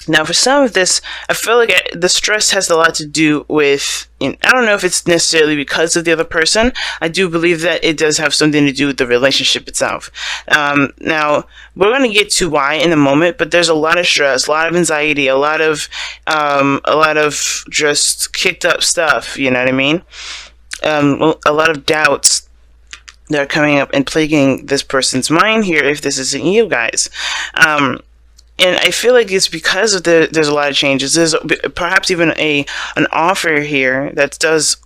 Now, for some of this, I feel like the stress has a lot to do with, I don't know if it's necessarily because of the other person. I do believe that it does have something to do with the relationship itself. Now, we're going to get to why in a moment, but there's a lot of stress, a lot of anxiety, a lot of just kicked up stuff, you know what I mean? A lot of doubts that are coming up and plaguing this person's mind here if this isn't you guys. And I feel like it's because of there's a lot of changes. There's perhaps even an offer here that does,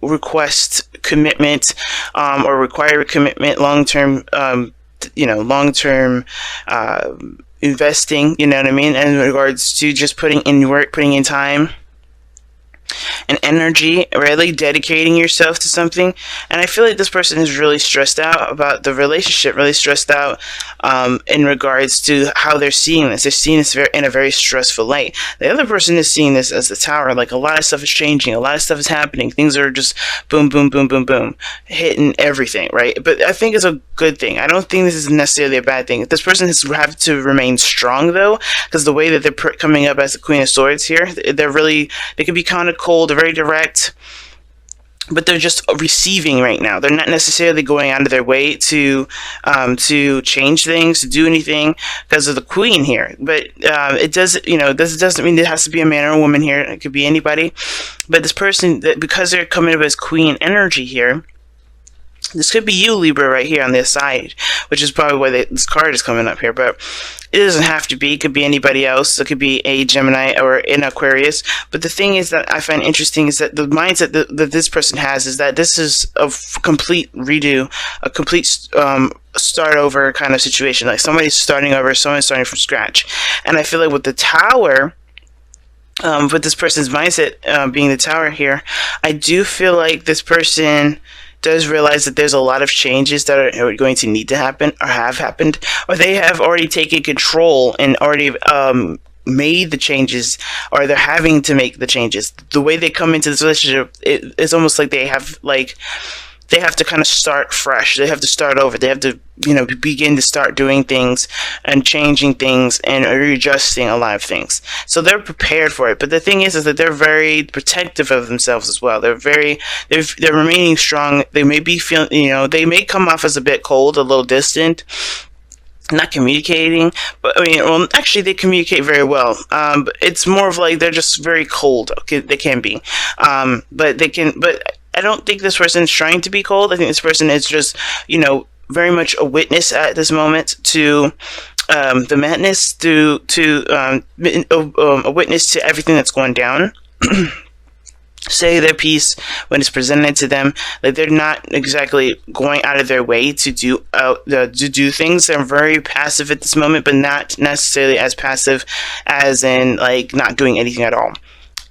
request commitment, or require commitment, long-term, long-term investing, you know what I mean, in regards to just putting in work, putting in time and energy, really dedicating yourself to something. And I feel like this person is really stressed out about the relationship, really stressed out in regards to how they're seeing this. They're seeing this in a very stressful light. The other person is seeing this as the tower, like a lot of stuff is changing, a lot of stuff is happening, things are just boom, boom, boom, boom, boom, hitting everything, right? But I think it's a good thing. I don't think this is necessarily a bad thing. This person has to remain strong, though, because the way that they're coming up as the Queen of Swords here, they can be kind of cold, they're very direct, but they're just receiving right now. They're not necessarily going out of their way to change things, to do anything because of the Queen here. But it does, this doesn't mean it has to be a man or a woman here. It could be anybody. But this person, because they're coming up as Queen energy here, this could be you, Libra, right here on this side, which is probably why this card is coming up here. But it doesn't have to be. It could be anybody else. It could be a Gemini or an Aquarius. But the thing is that I find interesting is that the mindset that this person has is that this is a complete redo, a complete start over kind of situation. Like somebody's starting over, someone's starting from scratch. And I feel like with the Tower, with this person's mindset being the Tower here, I do feel like this person does realize that there's a lot of changes that are going to need to happen or have happened, or they have already taken control and already made the changes, or they're having to make the changes. The way they come into this relationship, it's almost like they have to kind of start fresh. They have to start over. They have to, begin to start doing things and changing things and readjusting a lot of things. So they're prepared for it. But the thing is that they're very protective of themselves as well. They're remaining strong. They may be feeling, they may come off as a bit cold, a little distant, not communicating, but actually they communicate very well. But it's more of like they're just very cold. Okay, they can be, but I don't think this person is trying to be cold. I think this person is just, very much a witness at this moment to the madness, a witness to everything that's going down. Say their piece when it's presented to them. Like they're not exactly going out of their way to do things. They're very passive at this moment, but not necessarily as passive as in like not doing anything at all.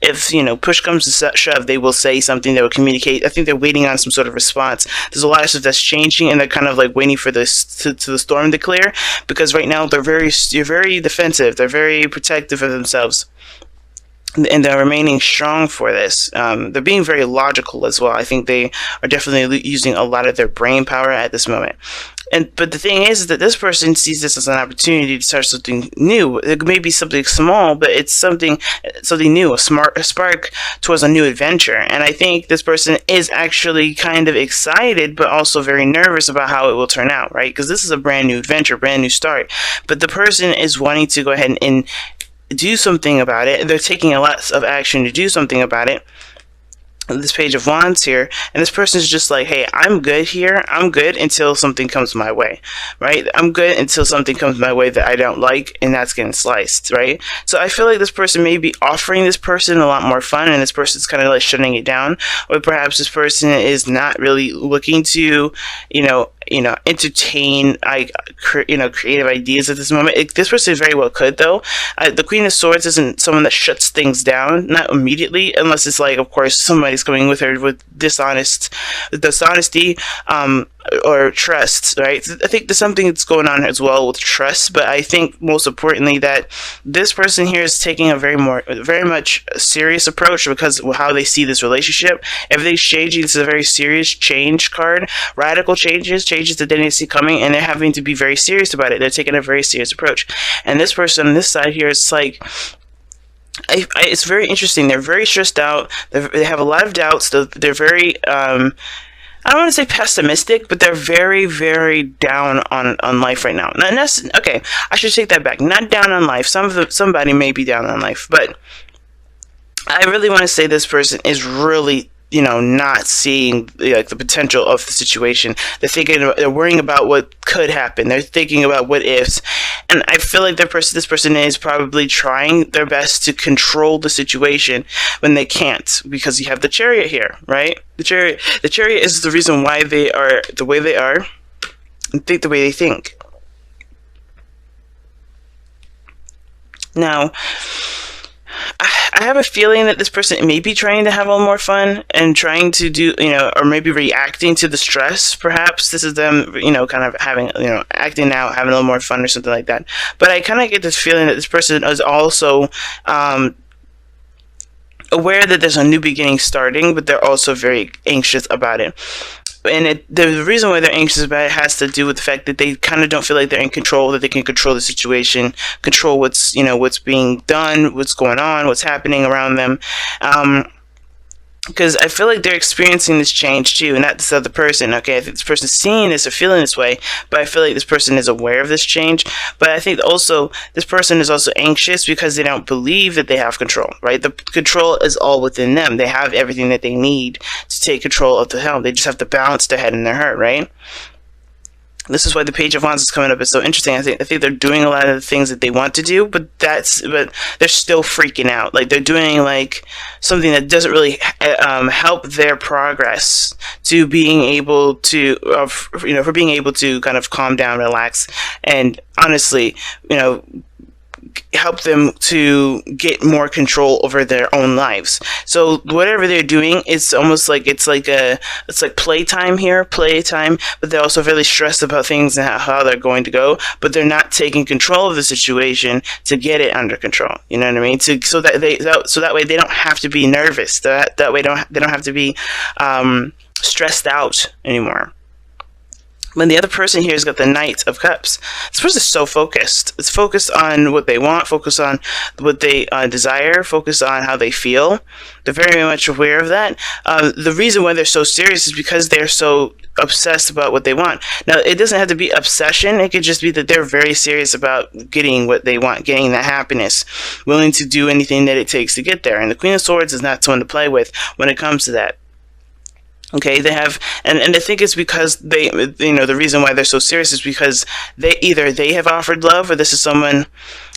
If, push comes to shove, they will say something, they will communicate. I think they're waiting on some sort of response. There's a lot of stuff that's changing, and they're kind of like waiting for this to the storm to clear, because right now they're very defensive. They're very protective of themselves, and they're remaining strong for this. They're being very logical as well. I think they are definitely using a lot of their brain power at this moment. But the thing is that this person sees this as an opportunity to start something new. It may be something small, but it's something new, a spark towards a new adventure. And I think this person is actually kind of excited, but also very nervous about how it will turn out, right? Because this is a brand new adventure, brand new start. But the person is wanting to go ahead and do something about it. They're taking a lot of action to do something about it. This Page of Wands here, and this person is just like, hey, I'm good here. I'm good until something comes my way, right? I'm good until something comes my way that I don't like, and that's getting sliced, right? So I feel like this person may be offering this person a lot more fun, and this person's kind of like shutting it down, or perhaps this person is not really looking to, entertain creative ideas at this moment. This person very well could, though. The Queen of Swords isn't someone that shuts things down, not immediately, unless it's like, of course, somebody's is coming with her with dishonesty, or trust, right? I think there's something that's going on as well with trust, but I think most importantly that this person here is taking a very much serious approach because of how they see this relationship. Everything's changing. This is a very serious change card, radical changes that they didn't see coming, and they're having to be very serious about it. They're taking a very serious approach. And this person on this side here, it's like, it's very interesting. They're very stressed out. They have a lot of doubts. They're very, I don't want to say pessimistic, but they're very, very down on life right now. And that's, okay, I should take that back. Not down on life. Somebody may be down on life, but I really want to say this person is really, not seeing the potential of the situation. They're worrying about what could happen. They're thinking about what ifs, and I feel like this person is probably trying their best to control the situation when they can't, because you have the Chariot here, right? The Chariot is the reason why they are the way they are and think the way they think. Now, I have a feeling that this person may be trying to have a little more fun and trying to do, or maybe reacting to the stress. Perhaps this is them, kind of having, acting out, having a little more fun or something like that. But I kind of get this feeling that this person is also aware that there's a new beginning starting, but they're also very anxious about it. And the reason why they're anxious about it has to do with the fact that they kind of don't feel like they're in control, that they can control the situation, control what's being done, what's going on, what's happening around them. Because I feel like they're experiencing this change too, and not this other person. Okay, I think this person's seeing this or feeling this way, but I feel like this person is aware of this change. But I think also this person is also anxious because they don't believe that they have control, right? The control is all within them. They have everything that they need to take control of the helm. They just have to balance their head and their heart, right? This is why the Page of Wands is coming up. It's so interesting. I think they're doing a lot of the things that they want to do, but they're still freaking out. Like they're doing like something that doesn't really help their progress to being able to, for being able to kind of calm down, relax, and honestly, help them to get more control over their own lives. So whatever they're doing, it's almost like it's like playtime, but they're also really stressed about things and how they're going to go, but they're not taking control of the situation to get it under control. You know what I mean? So that way they don't have to be nervous. That way they don't have to be stressed out anymore. When the other person here has got the Knight of Cups, this person is so focused. It's focused on what they want, focused on what they desire, focused on how they feel. They're very much aware of that. The reason why they're so serious is because they're so obsessed about what they want. Now, it doesn't have to be obsession. It could just be that they're very serious about getting what they want, getting that happiness, willing to do anything that it takes to get there. And the Queen of Swords is not someone to play with when it comes to that. Okay, they have, and I think it's because they, the reason why they're so serious is because they have offered love, or this is someone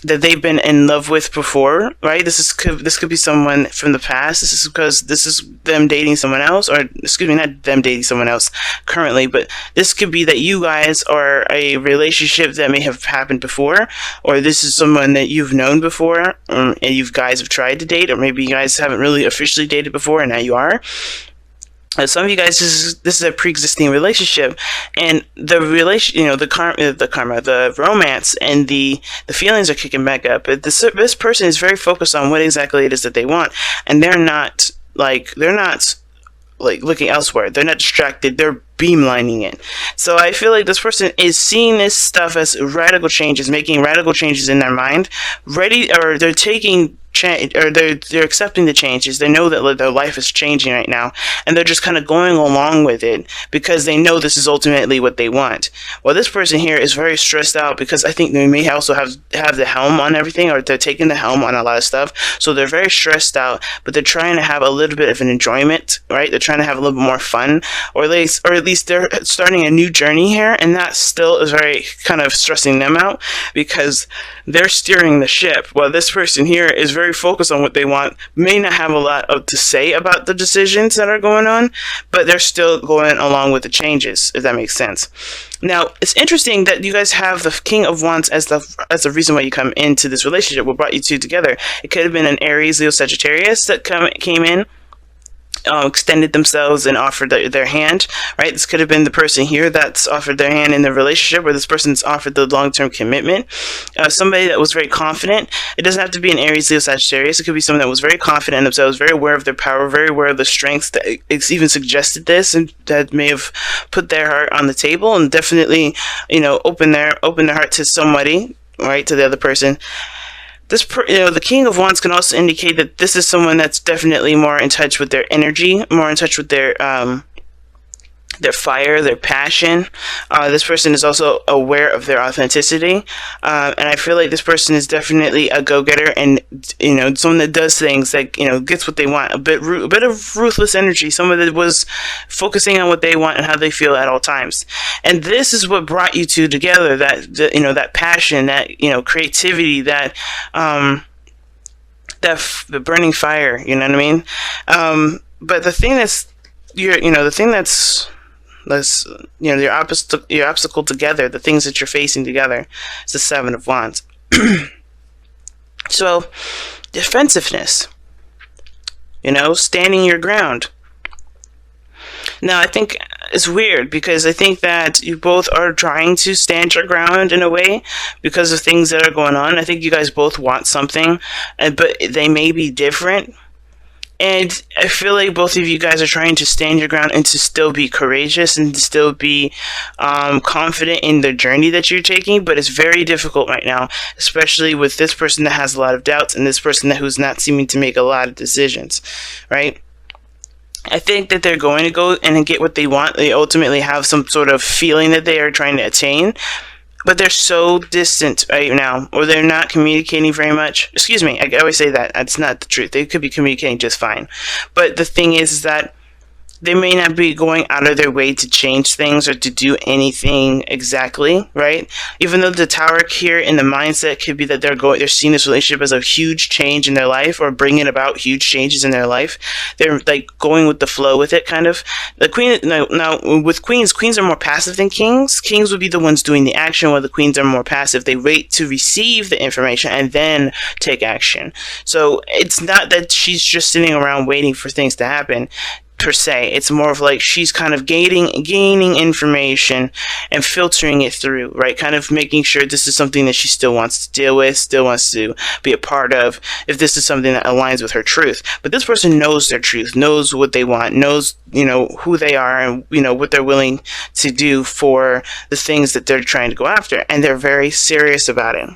that they've been in love with before, right? This could be someone from the past. This is because this is them dating someone else, or excuse me, not them dating someone else currently, but this could be that you guys are a relationship that may have happened before, or this is someone that you've known before, and you guys have tried to date, or maybe you guys haven't really officially dated before, and now you are. Some of you guys, this is a pre-existing relationship, and the the romance and the feelings are kicking back up. But this person is very focused on what exactly it is that they want, and they're not looking elsewhere. They're not distracted. They're beamlining it. So I feel like this person is seeing this stuff as radical changes, making radical changes in their mind, they're taking or they're accepting the changes. They know that their life is changing right now, and they're just kind of going along with it because they know this is ultimately what they want. Well, this person here is very stressed out because I think they may also have the helm on everything, or they're taking the helm on a lot of stuff. So they're very stressed out, but they're trying to have a little bit of an enjoyment, right? They're trying to have a little bit more fun, or at least they're starting a new journey here, and that still is very kind of stressing them out because they're steering the ship. While this person here is very focused on what they want, may not have a lot to say about the decisions that are going on, but they're still going along with the changes, if that makes sense. Now, it's interesting that you guys have the King of Wands as the reason why you come into this relationship. What brought you two together? It could have been an Aries, Leo, Sagittarius that came in. extended themselves and offered their hand, right? This could have been the person here that's offered their hand in the relationship, or this person's offered the long-term commitment. Somebody that was very confident. It doesn't have to be an Aries, Leo, Sagittarius. It could be someone that was very confident in themselves, very aware of their power, very aware of the strengths that it's even suggested this, and that may have put their heart on the table, and definitely, open their heart to somebody, right, to the other person. The King of Wands can also indicate that this is someone that's definitely more in touch with their energy, more in touch with their fire, their passion. This person is also aware of their authenticity, and I feel like this person is definitely a go-getter, and someone that does things, like gets what they want. A bit of ruthless energy. Someone that was focusing on what they want and how they feel at all times. And this is what brought you two together. That passion, that creativity, that the burning fire. You know what I mean? But the thing that's your obstacle together, the things that you're facing together, is the Seven of Wands. So, defensiveness, standing your ground. Now, I think it's weird, because I think that you both are trying to stand your ground in a way because of things that are going on. I think you guys both want something, but they may be different. And I feel like both of you guys are trying to stand your ground and to still be courageous and to still be confident in the journey that you're taking. But it's very difficult right now, especially with this person that has a lot of doubts and this person who's not seeming to make a lot of decisions, right? I think that they're going to go and get what they want. They ultimately have some sort of feeling that they are trying to attain, but they're so distant right now, or they're not communicating very much. Excuse me, I always say that. That's not the truth. They could be communicating just fine. But the thing is that they may not be going out of their way to change things or to do anything exactly, right? Even though the Tower here in the mindset could be that they're seeing this relationship as a huge change in their life, or bringing about huge changes in their life. They're like going with the flow with it, kind of. The Queen, now with queens are more passive than kings. Kings would be the ones doing the action, while the queens are more passive. They wait to receive the information and then take action. So it's not that she's just sitting around waiting for things to happen, per se. It's more of like she's kind of gaining information and filtering it through, right? Kind of making sure this is something that she still wants to deal with, still wants to be a part of, if this is something that aligns with her truth. But this person knows their truth, knows what they want, knows, who they are, and, what they're willing to do for the things that they're trying to go after. And they're very serious about it.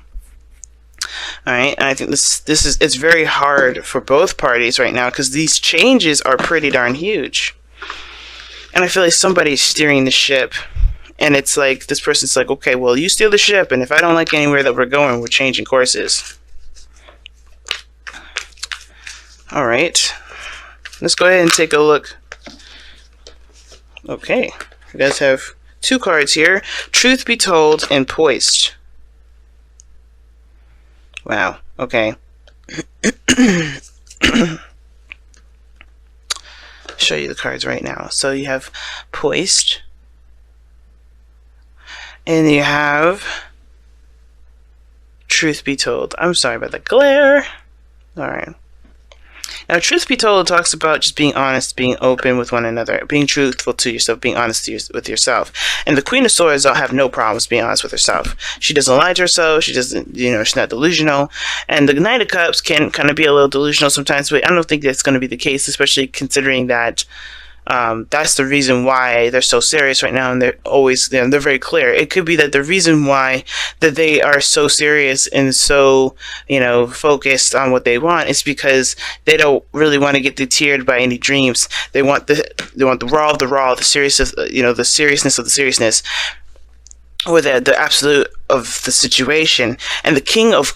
All right, and I think it's very hard for both parties right now, because these changes are pretty darn huge. And I feel like somebody's steering the ship, and it's like this person's like, okay, well, you steer the ship, and if I don't like anywhere that we're going, we're changing courses. All right, let's go ahead and take a look. Okay, you guys have two cards here: Truth Be Told and Poised. Wow, okay. Show you the cards right now. So you have Poised, and you have Truth Be Told. I'm sorry about the glare. Alright. Now, Truth Be Told talks about just being honest, being open with one another, being truthful to yourself, being honest with yourself. And the Queen of Swords don't have no problems being honest with herself. She doesn't lie to herself. She doesn't, she's not delusional. And the Knight of Cups can kind of be a little delusional sometimes, but I don't think that's going to be the case, especially considering that that's the reason why they're so serious right now, and they're always, they're very clear. It could be that the reason why that they are so serious and so, focused on what they want is because they don't really want to get deterred by any dreams. They want the raw of the raw, the serious of, the seriousness of the seriousness, or the absolute of the situation. And the King of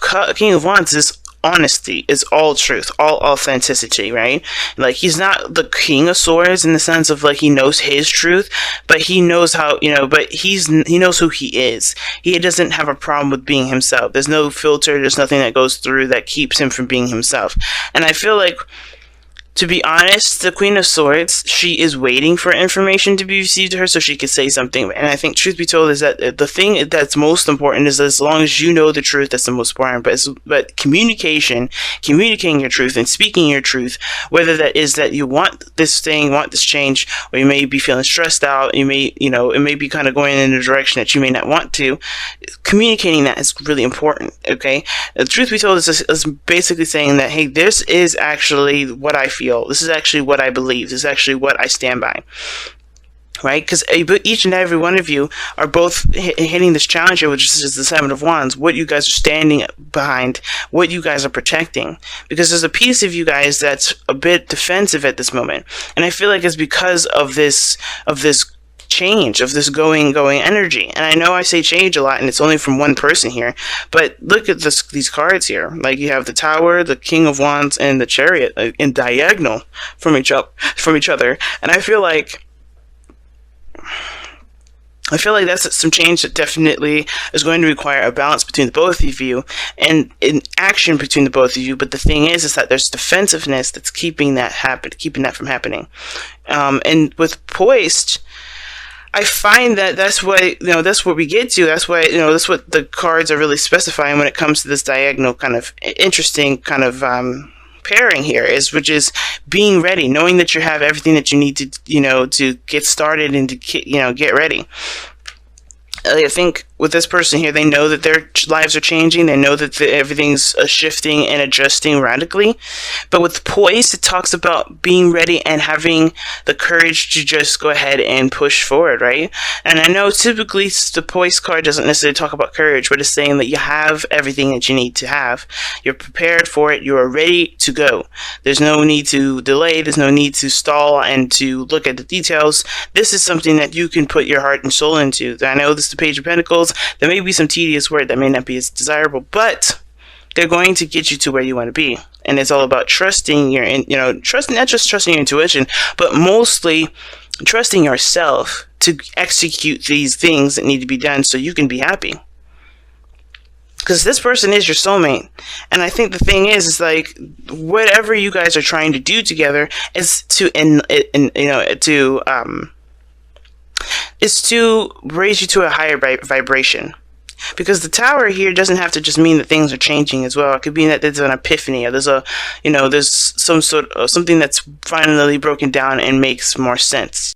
Wands is honesty, is all truth, all authenticity, right? Like, he's not the King of Swords in the sense of like he knows his truth, but he knows how, but he knows who he is. He doesn't have a problem with being himself. There's no filter, there's nothing that goes through that keeps him from being himself. And I feel like To be honest, the Queen of Swords, she is waiting for information to be received to her so she could say something. And I think, truth be told, is that the thing that's most important is, as long as you know the truth, that's the most important. But communication, communicating your truth and speaking your truth, whether that is that you want this thing, want this change, or you may be feeling stressed out, you may, it may be kind of going in a direction that you may not want to, communicating that is really important, okay? The truth be told is basically saying that, hey, this is actually what I feel. This is actually what I believe. This is actually what I stand by. Right? Because each and every one of you are both hitting this challenge here, which is the Seven of Wands, what you guys are standing behind, what you guys are protecting. Because there's a piece of you guys that's a bit defensive at this moment. And I feel like it's because of this change, of this going energy. And I know I say change a lot and it's only from one person here, but look at these cards here. Like, you have the Tower, the King of Wands, and the Chariot in diagonal from each other. And I feel like that's some change that definitely is going to require a balance between the both of you and an action between the both of you. But the thing is that there's defensiveness that's keeping that from happening. And with Poised, I find that that's what we get to. That's why, that's what the cards are really specifying when it comes to this diagonal kind of interesting kind of pairing here, which is being ready, knowing that you have everything that you need to, to get started and to get ready. I think with this person here, they know that their lives are changing. They know that everything's shifting and adjusting radically. But with Poised, it talks about being ready and having the courage to just go ahead and push forward, right? And I know typically the Poised card doesn't necessarily talk about courage, but it's saying that you have everything that you need to have. You're prepared for it. You are ready to go. There's no need to delay. There's no need to stall and to look at the details. This is something that you can put your heart and soul into. I know this is the Page of Pentacles. There may be some tedious work that may not be as desirable, but they're going to get you to where you want to be. And it's all about trusting not just trusting your intuition, but mostly trusting yourself to execute these things that need to be done so you can be happy. Because this person is your soulmate. And I think the thing is like, whatever you guys are trying to do together is to raise you to a higher vibration. Because the Tower here doesn't have to just mean that things are changing as well. It could mean that there's an epiphany, or there's some sort of something that's finally broken down and makes more sense.